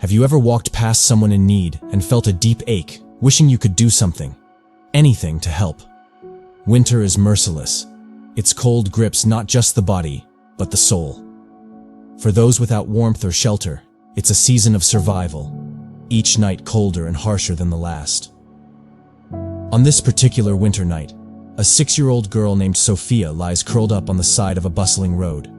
Have you ever walked past someone in need and felt a deep ache, wishing you could do something, anything to help? Winter is merciless. Its cold grips not just the body, but the soul. For those without warmth or shelter, it's a season of survival, each night colder and harsher than the last. On this particular winter night, a 6-year-old girl named Sofia lies curled up on the side of a bustling road.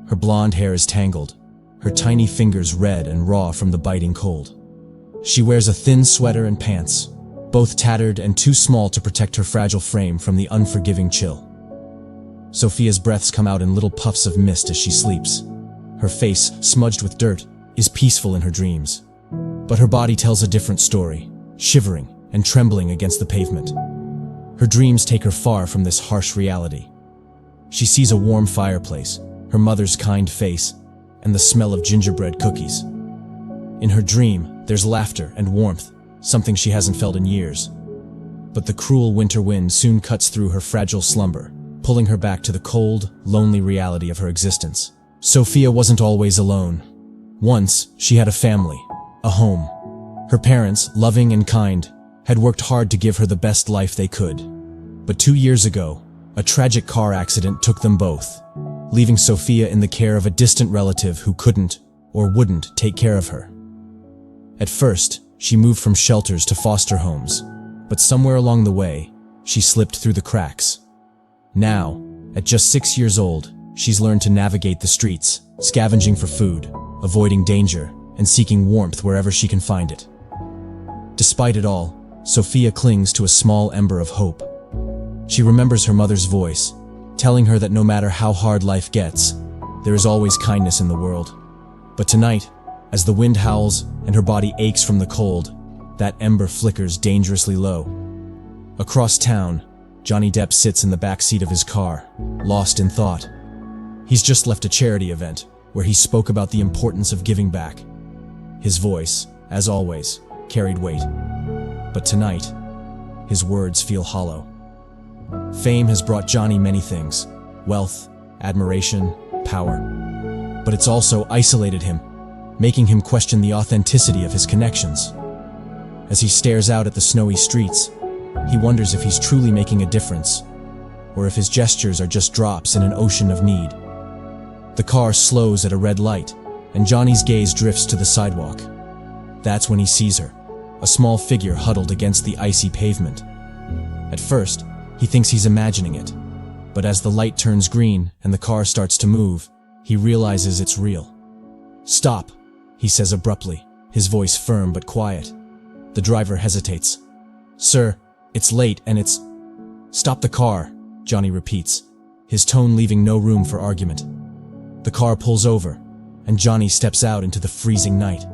Her blonde hair is tangled, her tiny fingers red and raw from the biting cold. She wears a thin sweater and pants, both tattered and too small to protect her fragile frame from the unforgiving chill. Sofia's breaths come out in little puffs of mist as she sleeps. Her face, smudged with dirt, is peaceful in her dreams. But her body tells a different story, shivering and trembling against the pavement. Her dreams take her far from this harsh reality. She sees a warm fireplace, her mother's kind face, and the smell of gingerbread cookies. In her dream, there's laughter and warmth, something she hasn't felt in years. But the cruel winter wind soon cuts through her fragile slumber, pulling her back to the cold, lonely reality of her existence. Sofia wasn't always alone. Once, she had a family, a home. Her parents, loving and kind, had worked hard to give her the best life they could. But 2 years ago, a tragic car accident took them both, leaving Sofia in the care of a distant relative who couldn't or wouldn't take care of her. At first, she moved from shelters to foster homes, but somewhere along the way, she slipped through the cracks. Now, at just 6 years old, she's learned to navigate the streets, scavenging for food, avoiding danger, and seeking warmth wherever she can find it. Despite it all, Sofia clings to a small ember of hope. She remembers her mother's voice, telling her that no matter how hard life gets, there is always kindness in the world. But tonight, as the wind howls and her body aches from the cold, that ember flickers dangerously low. Across town, Johnny Depp sits in the back seat of his car, lost in thought. He's just left a charity event where he spoke about the importance of giving back. His voice, as always, carried weight. But tonight, his words feel hollow. Fame has brought Johnny many things: wealth, admiration, power. But it's also isolated him, making him question the authenticity of his connections. As he stares out at the snowy streets, he wonders if he's truly making a difference, or if his gestures are just drops in an ocean of need. The car slows at a red light, and Johnny's gaze drifts to the sidewalk. That's when he sees her, a small figure huddled against the icy pavement. At first, he thinks he's imagining it, but as the light turns green and the car starts to move, he realizes it's real. "Stop," he says abruptly, his voice firm but quiet. The driver hesitates. "Sir, it's late and it's—" "Stop the car," Johnny repeats, his tone leaving no room for argument. The car pulls over, and Johnny steps out into the freezing night.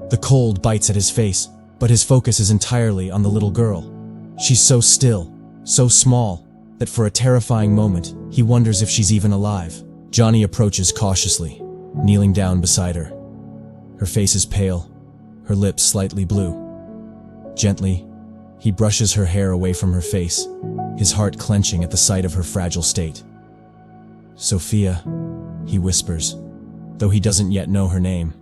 The cold bites at his face, but his focus is entirely on the little girl. She's so still, so small, that for a terrifying moment, he wonders if she's even alive. Johnny approaches cautiously, kneeling down beside her. Her face is pale, her lips slightly blue. Gently, he brushes her hair away from her face, his heart clenching at the sight of her fragile state. "Sofia," he whispers, though he doesn't yet know her name.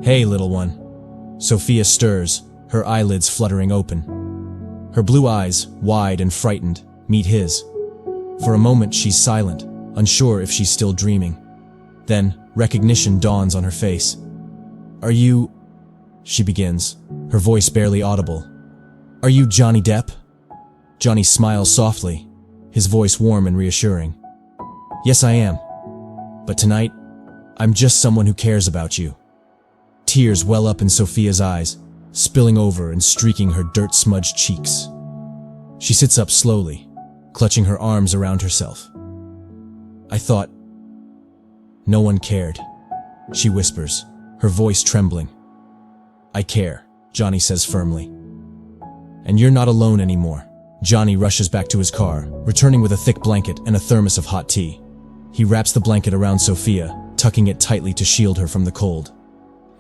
"Hey, little one." Sofia stirs, her eyelids fluttering open. Her blue eyes, wide and frightened, meet his. For a moment she's silent, unsure if she's still dreaming. Then, recognition dawns on her face. "Are you—" she begins, her voice barely audible. "Are you Johnny Depp?" Johnny smiles softly, his voice warm and reassuring. "Yes, I am. But tonight, I'm just someone who cares about you." Tears well up in Sofia's eyes, spilling over and streaking her dirt-smudged cheeks. She sits up slowly, clutching her arms around herself. "I thought no one cared," she whispers, her voice trembling. "I care," Johnny says firmly. "And you're not alone anymore." Johnny rushes back to his car, returning with a thick blanket and a thermos of hot tea. He wraps the blanket around Sofia, tucking it tightly to shield her from the cold.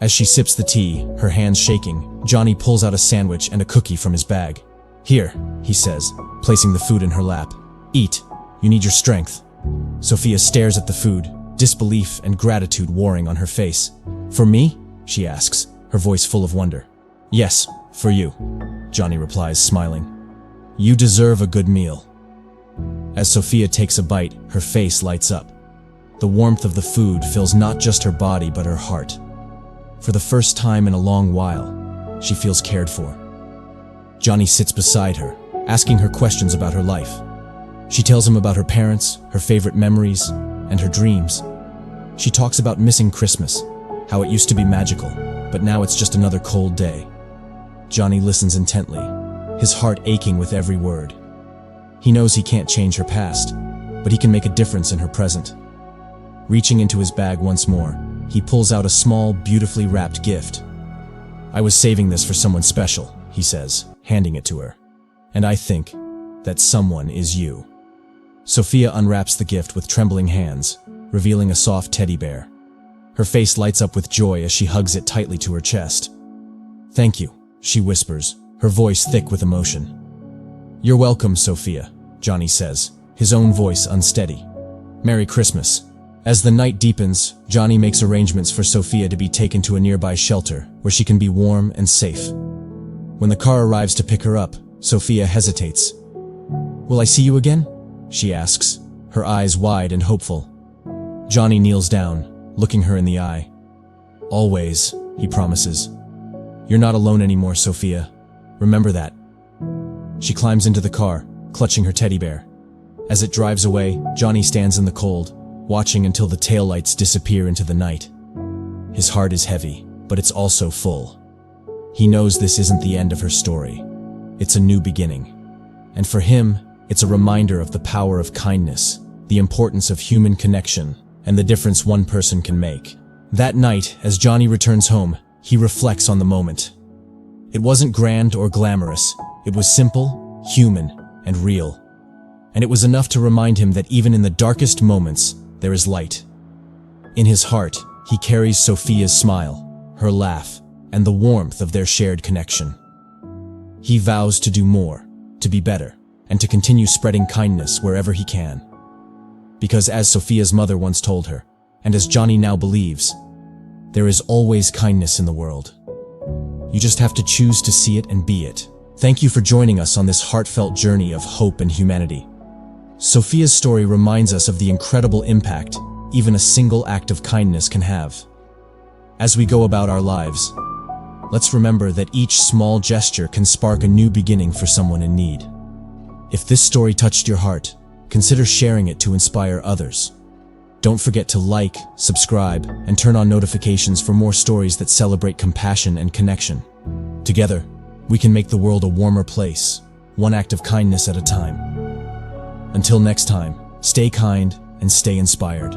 As she sips the tea, her hands shaking, Johnny pulls out a sandwich and a cookie from his bag. "Here," he says, placing the food in her lap. "Eat. You need your strength." Sofia stares at the food, disbelief and gratitude warring on her face. "For me?" she asks, her voice full of wonder. Yes, for you, Johnny replies, smiling. You deserve a good meal. As Sofia takes a bite, her face lights up. The warmth of the food fills not just her body but her heart. For the first time in a long while, she feels cared for. Johnny sits beside her, asking her questions about her life. She tells him about her parents, her favorite memories, and her dreams. She talks about missing Christmas, how it used to be magical, but now it's just another cold day. Johnny listens intently, his heart aching with every word. He knows he can't change her past, but he can make a difference in her present. Reaching into his bag once more, he pulls out a small, beautifully wrapped gift. I was saving this for someone special, he says, handing it to her. And I think that someone is you. Sofia unwraps the gift with trembling hands, revealing a soft teddy bear. Her face lights up with joy as she hugs it tightly to her chest. Thank you, she whispers, her voice thick with emotion. You're welcome, Sofia, Johnny says, his own voice unsteady. Merry Christmas. As the night deepens, Johnny makes arrangements for Sofia to be taken to a nearby shelter where she can be warm and safe. When the car arrives to pick her up, Sofia hesitates. Will I see you again? She asks, her eyes wide and hopeful. Johnny kneels down, looking her in the eye. Always, he promises. You're not alone anymore, Sofia. Remember that. She climbs into the car, clutching her teddy bear. As it drives away, Johnny stands in the cold, watching until the taillights disappear into the night. His heart is heavy, but it's also full. He knows this isn't the end of her story. It's a new beginning. And for him, it's a reminder of the power of kindness, the importance of human connection, and the difference one person can make. That night, as Johnny returns home, he reflects on the moment. It wasn't grand or glamorous. It was simple, human, and real. And it was enough to remind him that even in the darkest moments, there is light. In his heart, he carries Sofia's smile, her laugh, and the warmth of their shared connection. He vows to do more, to be better, and to continue spreading kindness wherever he can. Because as Sofia's mother once told her, and as Johnny now believes, there is always kindness in the world. You just have to choose to see it and be it. Thank you for joining us on this heartfelt journey of hope and humanity. Sofia's story reminds us of the incredible impact even a single act of kindness can have. As we go about our lives, let's remember that each small gesture can spark a new beginning for someone in need. If this story touched your heart, consider sharing it to inspire others. Don't forget to like, subscribe, and turn on notifications for more stories that celebrate compassion and connection. Together, we can make the world a warmer place, one act of kindness at a time. Until next time, stay kind and stay inspired.